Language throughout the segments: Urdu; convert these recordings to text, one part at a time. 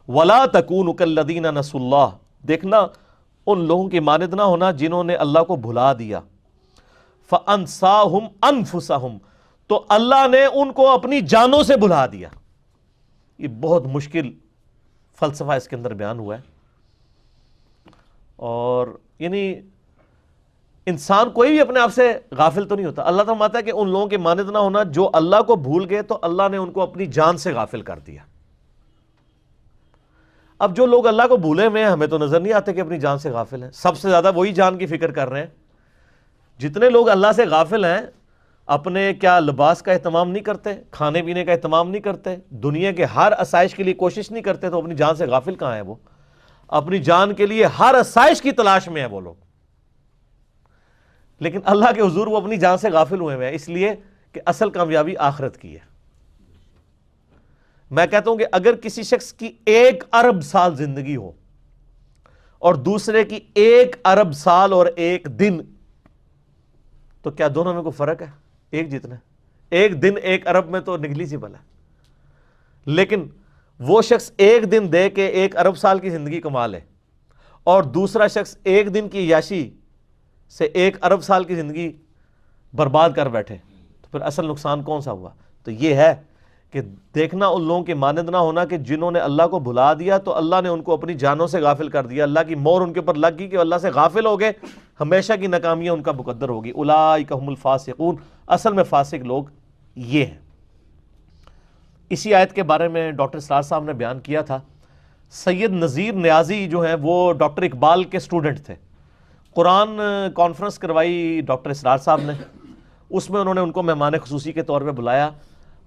وَلَا تَكُونُوا كَالَّذِينَ نَسُوا اللَّهَ، دیکھنا ان لوگوں کی مانند نہ ہونا جنہوں نے اللہ کو بھلا دیا، فَأَنْسَاهُمْ أَنفُسَهُمْ، تو اللہ نے ان کو اپنی جانوں سے بھلا دیا۔ یہ بہت مشکل فلسفہ اس کے اندر بیان ہوا ہے، اور یعنی انسان کوئی بھی اپنے آپ سے غافل تو نہیں ہوتا۔ اللہ تعالیٰ فرماتا ہے کہ ان لوگوں کے مانند نہ ہونا جو اللہ کو بھول گئے تو اللہ نے ان کو اپنی جان سے غافل کر دیا۔ اب جو لوگ اللہ کو بھولے ہوئے ہیں ہمیں تو نظر نہیں آتے کہ اپنی جان سے غافل ہیں، سب سے زیادہ وہی جان کی فکر کر رہے ہیں۔ جتنے لوگ اللہ سے غافل ہیں اپنے کیا لباس کا اہتمام نہیں کرتے، کھانے پینے کا اہتمام نہیں کرتے، دنیا کے ہر آسائش کے لیے کوشش نہیں کرتے، تو اپنی جان سے غافل کہاں ہیں وہ؟ اپنی جان کے لیے ہر آسائش کی تلاش میں ہیں وہ لوگ، لیکن اللہ کے حضور وہ اپنی جان سے غافل ہوئے ہیں، اس لیے کہ اصل کامیابی آخرت کی ہے۔ میں کہتا ہوں کہ اگر کسی شخص کی 1 ارب سال زندگی ہو اور دوسرے کی 1 ارب سال اور 1 دن، تو کیا دونوں میں کوئی فرق ہے؟ ایک جتنا ہے۔ 1 دن 1 ارب میں تو نیگلیجبل ہے، لیکن وہ شخص 1 دن دے کے 1 ارب سال کی زندگی کما لے اور دوسرا شخص 1 دن کی عیاشی سے 1 ارب سال کی زندگی برباد کر بیٹھے، تو پھر اصل نقصان کون سا ہوا؟ تو یہ ہے کہ دیکھنا ان لوگوں کے مانند نہ ہونا کہ جنہوں نے اللہ کو بھلا دیا تو اللہ نے ان کو اپنی جانوں سے غافل کر دیا، اللہ کی مور ان کے اوپر لگ گئی کہ اللہ سے غافل ہو گئے، ہمیشہ کی ناکامیاں ان کا مقدر ہوگی۔ اولئک هم الفاسقون، اصل میں فاسق لوگ یہ ہیں۔ اسی آیت کے بارے میں ڈاکٹر اسرار صاحب نے بیان کیا تھا۔ سید نذیر نیازی جو ہیں وہ ڈاکٹر اقبال کے سٹوڈنٹ تھے، قرآن کانفرنس کروائی ڈاکٹر اسرار صاحب نے، اس میں انہوں نے ان کو مہمان خصوصی کے طور پہ بلایا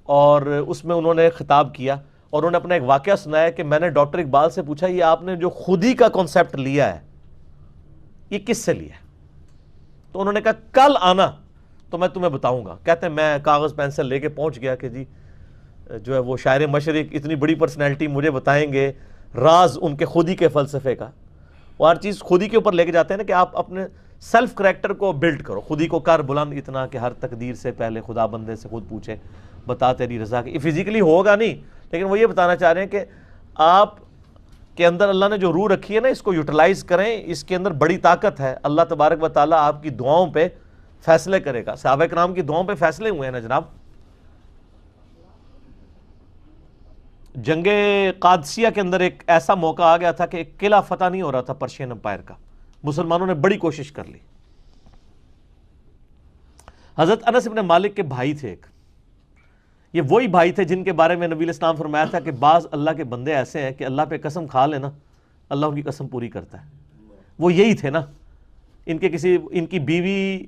اور اس میں انہوں نے خطاب کیا اور انہوں نے اپنا ایک واقعہ سنایا کہ میں نے ڈاکٹر اقبال سے پوچھا یہ آپ نے جو خودی کا کنسیپٹ لیا ہے یہ کس سے لیا ہے؟ تو انہوں نے کہا کل آنا تو میں تمہیں بتاؤں گا۔ کہتے ہیں میں کاغذ پینسل لے کے پہنچ گیا کہ جی جو ہے وہ شاعر مشرق اتنی بڑی پرسنالٹی مجھے بتائیں گے راز ان کے خودی کے فلسفے کا، وہ ہر چیز خودی کے اوپر لے کے جاتے ہیں نا کہ آپ اپنے سیلف کریکٹر کو بلڈ کرو، خودی کو کر بلند اتنا کہ ہر تقدیر سے پہلے خدا بندے سے خود پوچھے بتا تیری رضا کی۔ یہ فزیکلی ہوگا نہیں، لیکن وہ یہ بتانا چاہ رہے ہیں کہ آپ کے اندر اللہ نے جو روح رکھی ہے نا اس کو یوٹیلائز کریں، اس کے اندر بڑی طاقت ہے۔ اللہ تبارک و تعالیٰ آپ کی دعاؤں پہ فیصلے کرے گا۔ صحابہ کرام کی دعاؤں پہ فیصلے ہوئے ہیں نا جناب۔ جنگ قادسیہ کے اندر ایک ایسا موقع آ گیا تھا کہ ایک قلعہ فتح نہیں ہو رہا تھا پرشین امپائر کا، مسلمانوں نے بڑی کوشش کر لی۔ حضرت انس بن مالک کے بھائی تھے ایک، یہ وہی بھائی تھے جن کے بارے میں نبی علیہ السلام فرمایا تھا کہ بعض اللہ کے بندے ایسے ہیں کہ اللہ پہ قسم کھا لینا اللہ ان کی قسم پوری کرتا ہے۔ وہ یہی تھے نا، ان کی بیوی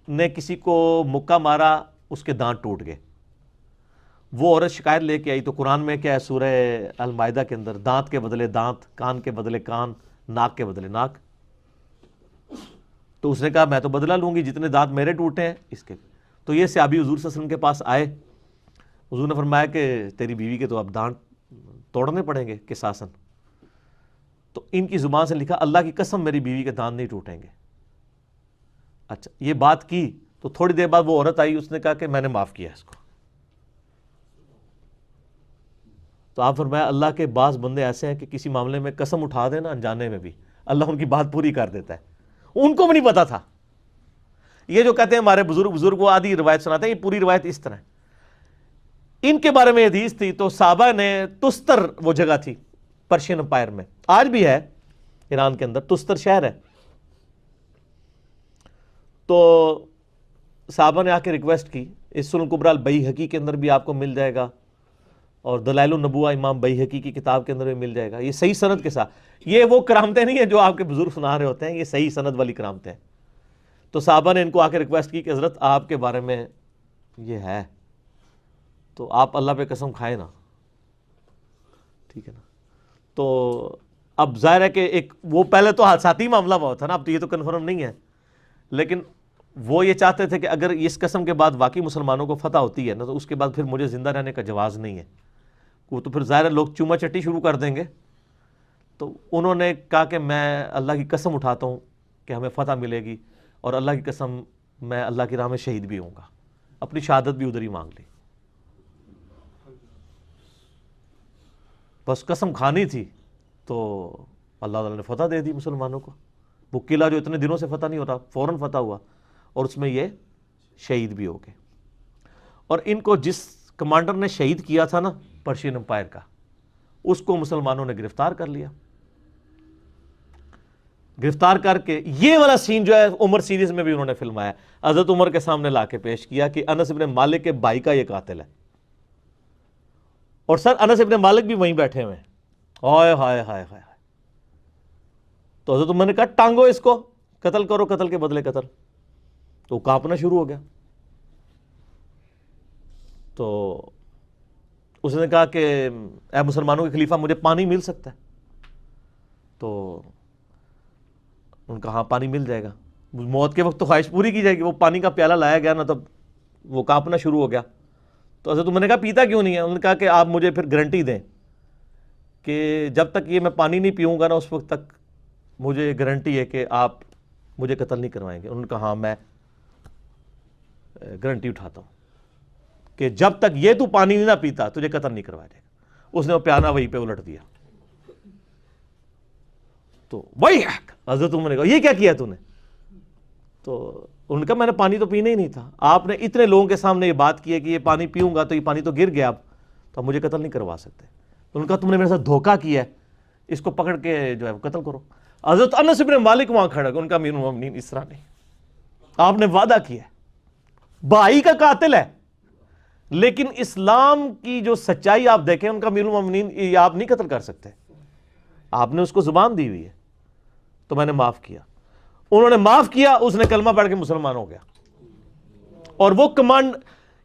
نے کسی کو مکہ مارا، اس کے دانت ٹوٹ گئے، وہ عورت شکایت لے کے آئی تو قرآن میں کیا ہے سورہ المائدہ کے اندر دانت کے بدلے دانت، کان کے بدلے کان، ناک کے بدلے ناک۔ تو اس نے کہا میں تو بدلہ لوں گی جتنے دانت میرے ٹوٹے ہیں اس کے۔ تو یہ صحابی حضور صلی اللہ علیہ وسلم کے پاس آئے، حضور نے فرمایا کہ تیری بیوی کے تو اب دانت توڑنے پڑیں گے قصاصاً۔ تو ان کی زبان سے لکھا اللہ کی قسم میری بیوی کے دانت نہیں ٹوٹیں گے۔ اچھا یہ بات کی تو تھوڑی دیر بعد وہ عورت آئی، اس نے کہا کہ میں نے معاف کیا اس کو۔ تو آپ فرمایا اللہ کے بعض بندے ایسے ہیں کہ کسی معاملے میں قسم اٹھا دینا انجانے میں بھی اللہ ان کی بات پوری کر دیتا ہے، ان کو بھی نہیں پتا تھا۔ یہ جو کہتے ہیں ہمارے بزرگ وہ آدھی روایت سناتے ہیں، یہ پوری روایت اس طرح ہے۔ ان کے بارے میں حدیث تھی تو صحابہ نے تستر وہ جگہ تھی پرشین امپائر میں، آج بھی ہے ایران کے اندر تستر شہر ہے، تو صحابہ نے آ کے ریکویسٹ کی، اس سنن کبریٰ البیہقی کے اندر بھی آپ کو مل جائے گا اور دلائل النبوہ امام بیہقی کی کتاب کے اندر بھی مل جائے گا، یہ صحیح سند کے ساتھ۔ یہ وہ کرامتیں نہیں ہیں جو آپ کے بزرگ سنا رہے ہوتے ہیں، یہ صحیح سند والی کرامتیں ہیں۔ تو صحابہ نے ان کو آ کے ریکویسٹ کی کہ حضرت آپ کے بارے میں یہ ہے تو آپ اللہ پہ قسم کھائیں نا، ٹھیک ہے نا۔ تو اب ظاہر ہے کہ ایک وہ پہلے تو حادثاتی معاملہ ہوا تھا نا، اب تو یہ تو کنفرم نہیں ہے، لیکن وہ یہ چاہتے تھے کہ اگر اس قسم کے بعد واقعی مسلمانوں کو فتح ہوتی ہے نا تو اس کے بعد پھر مجھے زندہ رہنے کا جواز نہیں ہے، وہ تو پھر ظاہر ہے لوگ چوما چٹی شروع کر دیں گے۔ تو انہوں نے کہا کہ میں اللہ کی قسم اٹھاتا ہوں کہ ہمیں فتح ملے گی، اور اللہ کی قسم میں اللہ کی راہ میں شہید بھی ہوں گا، اپنی شہادت بھی ادھر ہی مانگ لی۔ بس قسم کھانی تھی تو اللہ تعالیٰ نے فتح دے دی مسلمانوں کو. وہ قلعہ جو اتنے دنوں سے فتح نہیں ہوتا فوراً فتح ہوا, اور اس میں یہ شہید بھی ہو گئے. اور ان کو جس کمانڈر نے شہید کیا تھا نا پرشین امپائر کا, اس کو مسلمانوں نے گرفتار کر لیا. گرفتار کر کے یہ والا سین جو ہے عمر سیریز میں بھی انہوں نے فلمایا, حضرت عمر کے سامنے لا کے پیش کیا کہ انس ابن مالک کے بھائی کا یہ قاتل ہے. اور سر انس ابن مالک بھی وہیں بیٹھے ہوئے ہیں. ہائے ہائے ہائے ہائے. تو حضرت عمر نے کہا ٹانگو اس کو, قتل کرو, قتل کے بدلے قتل. تو وہ کانپنا شروع ہو گیا. تو اس نے کہا کہ اے مسلمانوں کے خلیفہ مجھے پانی مل سکتا ہے؟ تو ان کا ہاں پانی مل جائے گا. موت کے وقت تو خواہش پوری کی جائے گی. وہ پانی کا پیالہ لایا گیا نا تب وہ کانپنا شروع ہو گیا. تو حضرت عمر نے کہا پیتا کیوں نہیں ہے؟ انہوں نے کہا کہ آپ مجھے پھر گارنٹی دیں کہ جب تک یہ میں پانی نہیں پیوں گا نا اس وقت تک مجھے گارنٹی ہے کہ آپ مجھے قتل نہیں کروائیں گے. انہوں نے کہا ہاں میں گارنٹی اٹھاتا ہوں کہ جب تک یہ تو پانی نہیں نہ پیتا تجھے قتل نہیں کروایا جائے گا. اس نے وہ پیانہ وہیں پہ الٹ دیا. تو وہی حضرت عمر نے کہا یہ کیا کیا تو نے؟ تو انہوں نے کہا میں نے پانی تو پینا ہی نہیں تھا, آپ نے اتنے لوگوں کے سامنے یہ بات کی ہے کہ یہ پانی پیوں گا تو یہ پانی تو گر گیا, اب مجھے قتل نہیں کروا سکتے. انہوں نے کہا تم نے میرے ساتھ دھوکہ کیا ہے, اس کو پکڑ کے جو ہے وہ قتل کرو. حضرت انس بن مالک وہاں کھڑا, ان کا امیر المومنین اس طرح نہیں, آپ نے وعدہ کیا ہے, بھائی کا قاتل ہے, لیکن اسلام کی جو سچائی آپ دیکھیں ان کا امیر المومنین یہ آپ نہیں قتل کر سکتے, آپ نے اس کو زبان دی ہوئی ہے, تو میں نے معاف کیا. انہوں نے معاف کیا, اس نے کلمہ پڑھ کے مسلمان ہو گیا. اور وہ کمانڈ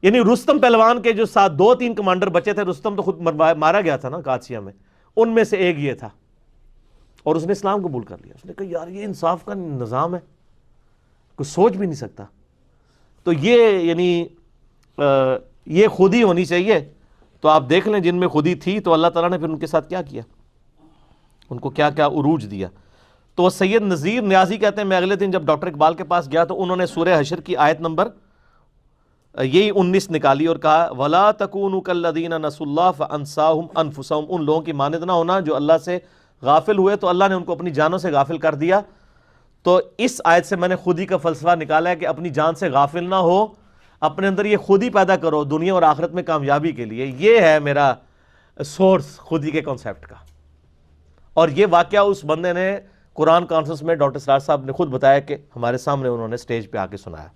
یعنی رستم پہلوان کے جو ساتھ 2-3 کمانڈر بچے تھے, رستم تو خود مارا گیا تھا نا قادسیہ میں, ان میں سے ایک یہ تھا, اور اس نے اسلام قبول کر لیا. اس نے کہا یار یہ انصاف کا نظام ہے, کوئی سوچ بھی نہیں سکتا. تو یہ یعنی یہ خودی ہونی چاہیے. تو آپ دیکھ لیں جن میں خودی تھی تو اللہ تعالیٰ نے پھر ان کے ساتھ کیا کیا, ان کو کیا کیا عروج دیا. تو سید نذیر نیازی کہتے ہیں میں اگلے دن جب ڈاکٹر اقبال کے پاس گیا تو انہوں نے سورہ حشر کی آیت نمبر یہی 19 نکالی اور کہا وَلَا تَكُونُوا كَالَّذِينَ نَسُوا اللَّهَ فَأَنسَاهُمْ أَنفُسَهُمْ, ان لوگوں کی مانند نہ ہونا جو اللہ سے غافل ہوئے تو اللہ نے ان کو اپنی جانوں سے غافل کر دیا. تو اس آیت سے میں نے خودی کا فلسفہ نکالا ہے کہ اپنی جان سے غافل نہ ہو, اپنے اندر یہ خودی پیدا کرو دنیا اور آخرت میں کامیابی کے لیے. یہ ہے میرا سورس خودی کے کانسیپٹ کا. اور یہ واقعہ اس بندے نے قرآن کانفرنس میں ڈاکٹر سرار صاحب نے خود بتایا کہ ہمارے سامنے انہوں نے سٹیج پہ آ کے سنایا.